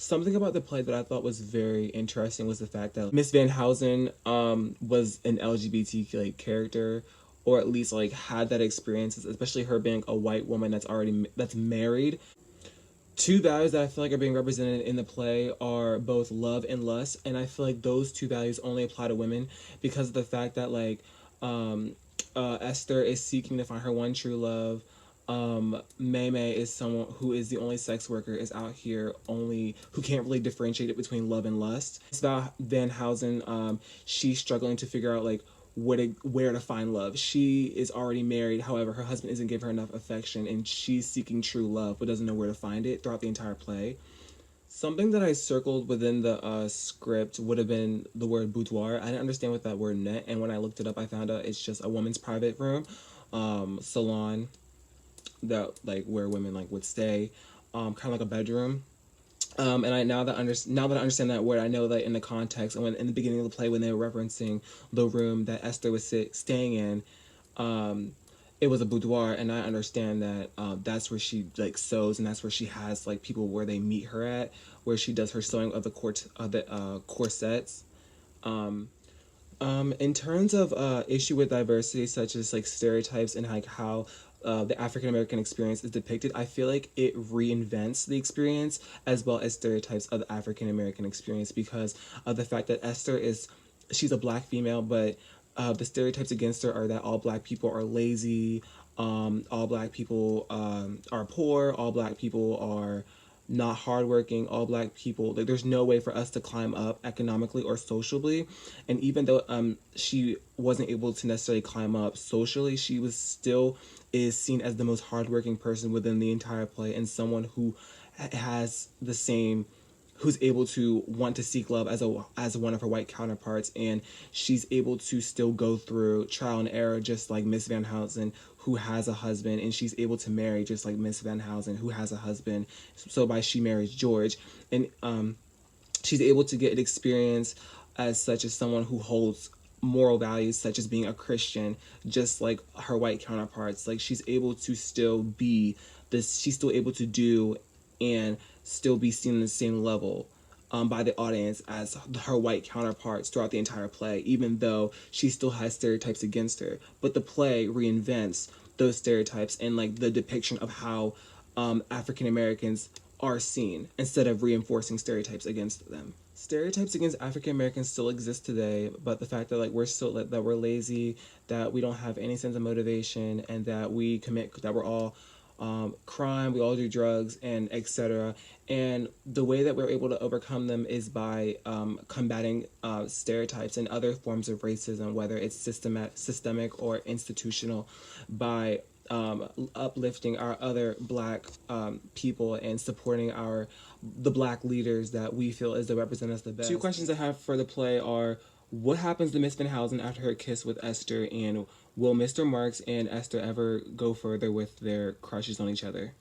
Something about the play that I thought was very interesting was the fact that Miss Van Housen was an LGBT like character, or at least like had that experience, especially her being a white woman that's married. Two values that I feel like are being represented in the play are both love and lust, and I feel like those two values only apply to women because of the fact that like Esther is seeking to find her one true love. May May is someone who is the only sex worker, is out here only who can't really differentiate it between love and lust. It's about Van Housen. She's struggling to figure out like where to find love. She is already married, however, her husband isn't giving her enough affection, and she's seeking true love but doesn't know where to find it throughout the entire play. Something that I circled within the script would have been the word boudoir. I didn't understand what that word meant, and when I looked it up, I found out it's just a woman's private room, salon, that like where women like would stay, kind of like a bedroom. And now that I understand that word, I know that in the context and when in the beginning of the play when they were referencing the room that Esther was staying in, it was a boudoir, and I understand that that's where she like sews, and that's where she has like people where they meet her at, where she does her sewing of the corsets. In terms of issue with diversity, such as like stereotypes and like how the African American experience is depicted, I feel like it reinvents the experience as well as stereotypes of the African American experience because of the fact that she's a black female, but the stereotypes against her are that all black people are lazy, all black people are poor, all black people are not hardworking, all black people, like there's no way for us to climb up economically or socially. And even though she wasn't able to necessarily climb up socially, she was still is seen as the most hardworking person within the entire play, and someone who has the same, who's able to want to seek love as one of her white counterparts, and she's able to still go through trial and error just like Miss Van Housen, who has a husband, and she's able to marry just like Miss Van Housen, who has a husband. So by she marries George, and she's able to get an experience as such as someone who holds moral values such as being a Christian, just like her white counterparts. Like she's able to still be this, she's still able to do and still be seen on the same level by the audience as her white counterparts throughout the entire play, even though she still has stereotypes against her. But the play reinvents those stereotypes and like the depiction of how African Americans are seen instead of reinforcing stereotypes against them. Stereotypes against African Americans still exist today, but the fact that like that we're lazy, that we don't have any sense of motivation, and that we're all crime, we all do drugs, and etc. And the way that we're able to overcome them is by combating stereotypes and other forms of racism, whether it's systemic or institutional, by uplifting our other black people and supporting the black leaders that we feel is the represent us the best. Two questions I have for the play are: what happens to Miss Van Housen after her kiss with Esther, and will Mr. Marks and Esther ever go further with their crushes on each other?